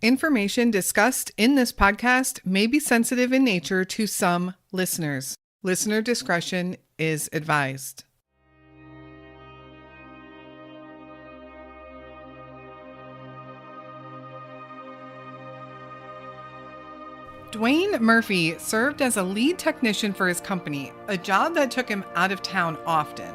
Information discussed in this podcast may be sensitive in nature to some listeners. Listener discretion is advised. Duane Murphy served as a lead technician for his company, a job that took him out of town often.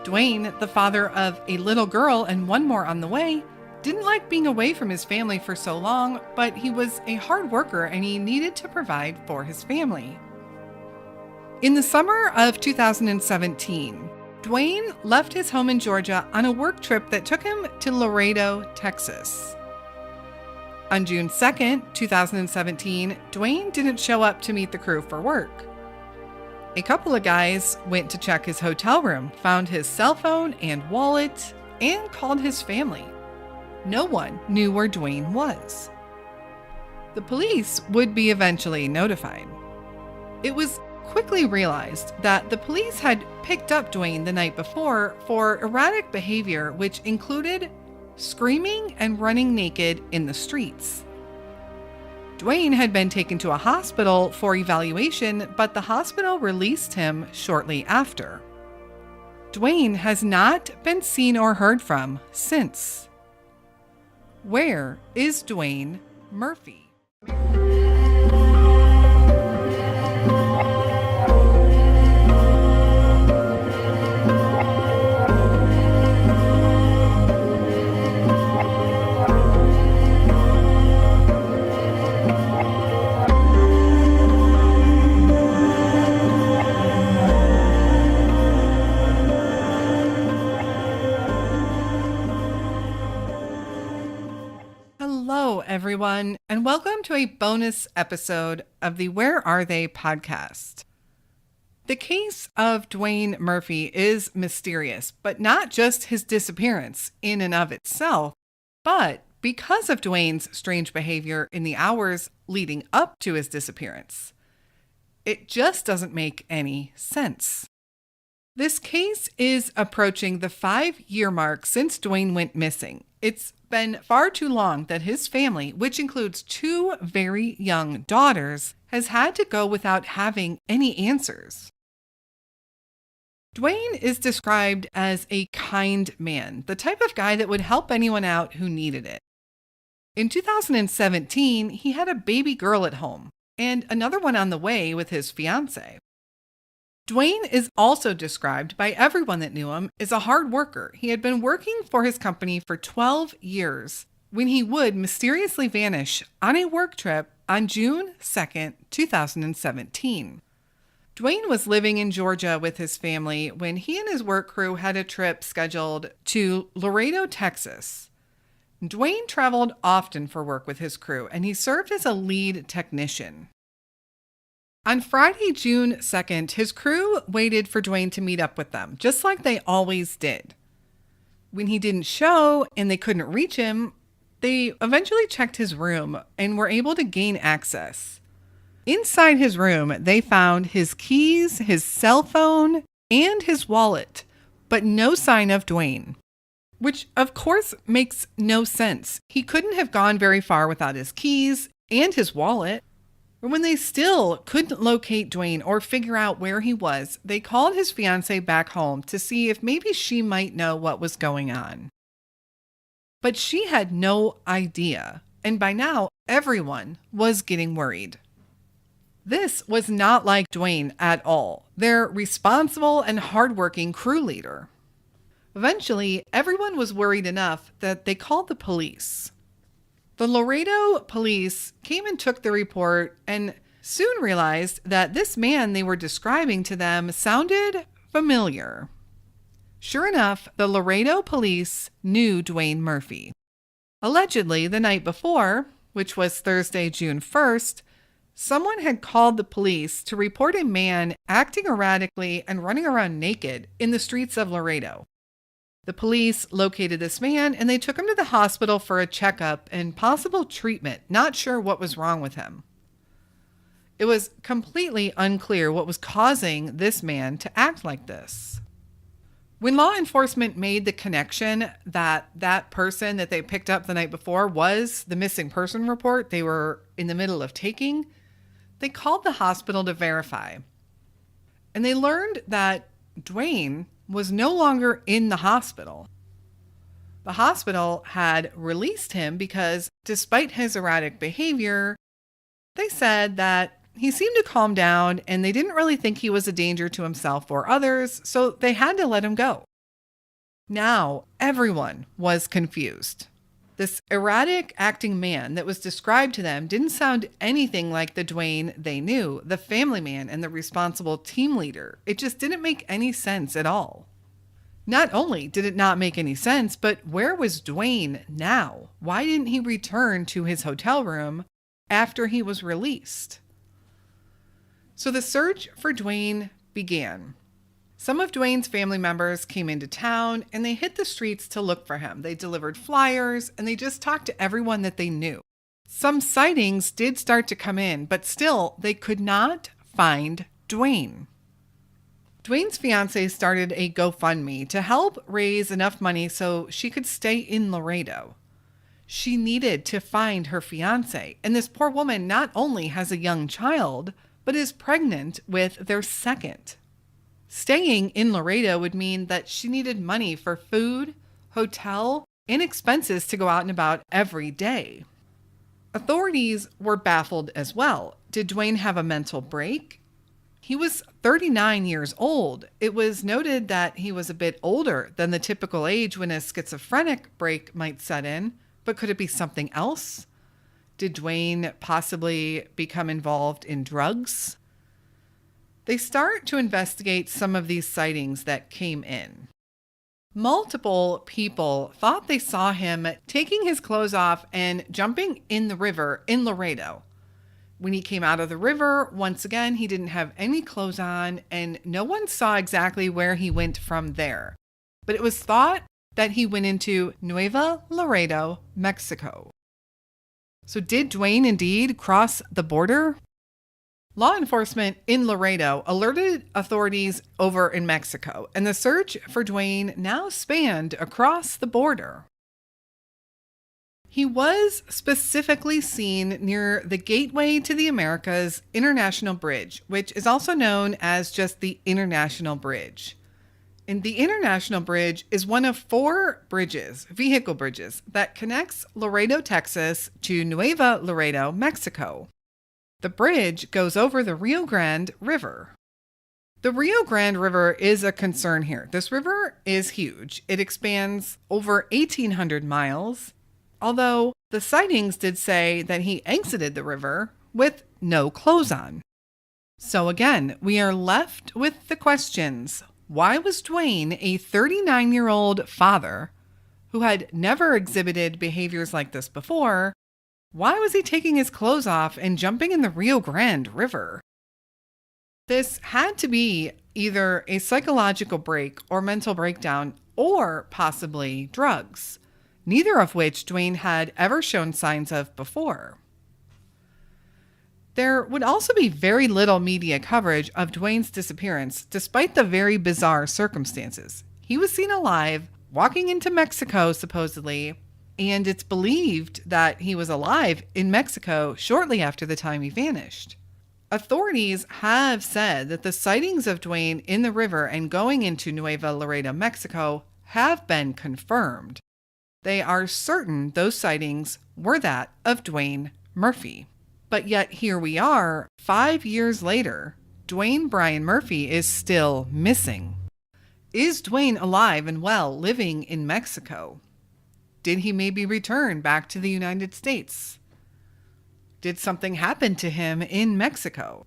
Duane, the father of a little girl and one more on the way, didn't like being away from his family for so long, but he was a hard worker and he needed to provide for his family. In the summer of 2017, Duane left his home in Georgia on a work trip that took him to Laredo, Texas. On June 2nd, 2017, Duane didn't show up to meet the crew for work. A couple of guys went to check his hotel room, found his cell phone and wallet, and called his family. No one knew where Duane was. The police would be eventually notified. It was quickly realized that the police had picked up Duane the night before for erratic behavior, which included screaming and running naked in the streets. Duane had been taken to a hospital for evaluation, but the hospital released him shortly after. Duane has not been seen or heard from since. Where is Duane Murphy? Hello, everyone, and welcome to a bonus episode of the Where Are They podcast. The case of Duane Murphy is mysterious, but not just his disappearance in and of itself, but because of Duane's strange behavior in the hours leading up to his disappearance. It just doesn't make any sense. This case is approaching the 5-year mark since Duane went missing. It's been far too long that his family, which includes 2 very young daughters, has had to go without having any answers. Duane is described as a kind man, the type of guy that would help anyone out who needed it. In 2017, he had a baby girl at home and another one on the way with his fiancée. Duane is also described by everyone that knew him as a hard worker. He had been working for his company for 12 years when he would mysteriously vanish on a work trip on June 2nd, 2017. Duane was living in Georgia with his family when he and his work crew had a trip scheduled to Laredo, Texas. Duane traveled often for work with his crew, and he served as a lead technician. On Friday, June 2nd, his crew waited for Duane to meet up with them, just like they always did. When he didn't show and they couldn't reach him, they eventually checked his room and were able to gain access. Inside his room, they found his keys, his cell phone, and his wallet, but no sign of Duane. Which, of course, makes no sense. He couldn't have gone very far without his keys and his wallet. When they still couldn't locate Duane or figure out where he was, they called his fiancée back home to see if maybe she might know what was going on. But she had no idea, and by now, everyone was getting worried. This was not like Duane at all, their responsible and hardworking crew leader. Eventually, everyone was worried enough that they called the police. The Laredo police came and took the report and soon realized that this man they were describing to them sounded familiar. Sure enough, the Laredo police knew Duane Murphy. Allegedly, the night before, which was Thursday, June 1st, someone had called the police to report a man acting erratically and running around naked in the streets of Laredo. The police located this man and they took him to the hospital for a checkup and possible treatment, not sure what was wrong with him. It was completely unclear what was causing this man to act like this. When law enforcement made the connection that that person that they picked up the night before was the missing person report they were in the middle of taking, they called the hospital to verify. And they learned that Duane was no longer in the hospital. The hospital had released him because, despite his erratic behavior, they said that he seemed to calm down and they didn't really think he was a danger to himself or others, so they had to let him go. Now, everyone was confused. This erratic acting man that was described to them didn't sound anything like the Duane they knew, the family man and the responsible team leader. It just didn't make any sense at all. Not only did it not make any sense, but where was Duane now? Why didn't he return to his hotel room after he was released? So the search for Duane began. Some of Duane's family members came into town and they hit the streets to look for him. They delivered flyers and they just talked to everyone that they knew. Some sightings did start to come in, but still they could not find Duane. Duane's fiancée started a GoFundMe to help raise enough money so she could stay in Laredo. She needed to find her fiancé, and this poor woman not only has a young child, but is pregnant with their second. Staying in Laredo would mean that she needed money for food, hotel, and expenses to go out and about every day. Authorities were baffled as well. Did Duane have a mental break? He was 39 years old. It was noted that he was a bit older than the typical age when a schizophrenic break might set in, but could it be something else? Did Duane possibly become involved in drugs? They start to investigate some of these sightings that came in. Multiple people thought they saw him taking his clothes off and jumping in the river in Laredo. When he came out of the river, once again, he didn't have any clothes on, and no one saw exactly where he went from there. But it was thought that he went into Nuevo Laredo, Mexico. So did Duane indeed cross the border? Law enforcement in Laredo alerted authorities over in Mexico, and the search for Duane now spanned across the border. He was specifically seen near the Gateway to the Americas International Bridge, which is also known as just the International Bridge. And the International Bridge is one of 4 bridges, vehicle bridges, that connects Laredo, Texas to Nuevo Laredo, Mexico. The bridge goes over the Rio Grande River. The Rio Grande River is a concern here. This river is huge. It expands over 1,800 miles, although the sightings did say that he exited the river with no clothes on. So again, we are left with the questions. Why was Duane, a 39-year-old father who had never exhibited behaviors like this before, why was he taking his clothes off and jumping in the Rio Grande River? This had to be either a psychological break or mental breakdown, or possibly drugs, neither of which Duane had ever shown signs of before. There would also be very little media coverage of Duane's disappearance, despite the very bizarre circumstances. He was seen alive, walking into Mexico, supposedly, and it's believed that he was alive in Mexico shortly after the time he vanished. Authorities have said that the sightings of Duane in the river and going into Nuevo Laredo, Mexico, have been confirmed. They are certain those sightings were that of Duane Murphy. But yet here we are, 5 years later, Duane Brian Murphy is still missing. Is Duane alive and well, living in Mexico? Did he maybe return back to the United States? Did something happen to him in Mexico?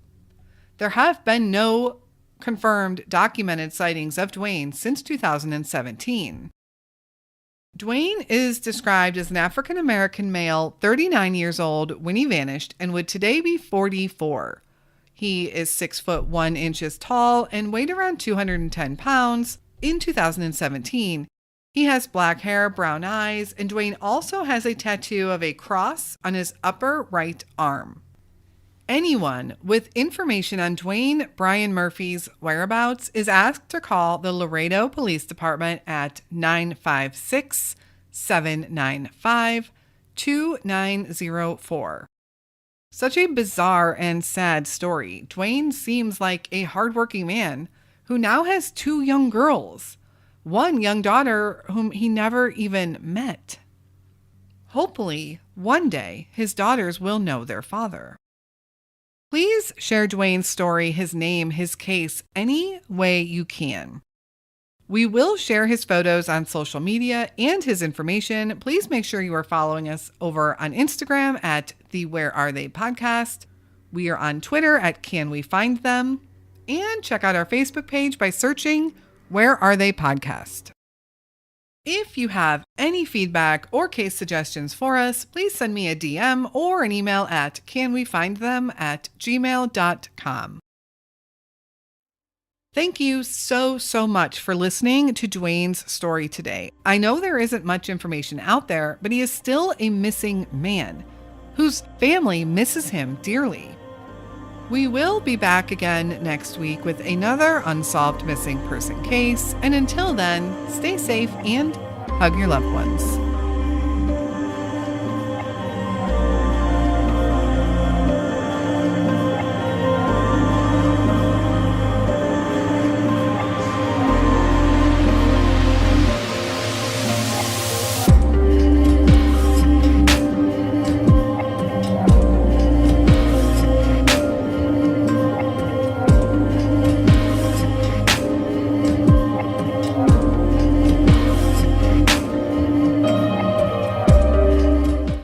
There have been no confirmed documented sightings of Duane since 2017. Duane is described as an African-American male, 39 years old when he vanished, and would today be 44. He is 6 foot 1 inches tall and weighed around 210 pounds in 2017. He has black hair, brown eyes, and Duane also has a tattoo of a cross on his upper right arm. Anyone with information on Duane Brian Murphy's whereabouts is asked to call the Laredo Police Department at 956 795 2904. Such a bizarre and sad story. Duane seems like a hardworking man who now has 2 young girls, one young daughter whom he never even met. Hopefully, one day, his daughters will know their father. Please share Duane's story, his name, his case, any way you can. We will share his photos on social media and his information. Please make sure you are following us over on Instagram at the Where Are They Podcast. We are on Twitter at Can We Find Them? And check out our Facebook page by searching Where Are They Podcast. If you have any feedback or case suggestions for us, please send me a DM or an email at canwefindthem@gmail.com. Thank you so much for listening to Duane's story today. I know there isn't much information out there, but he is still a missing man whose family misses him dearly. We will be back again next week with another unsolved missing person case. And until then, stay safe and hug your loved ones.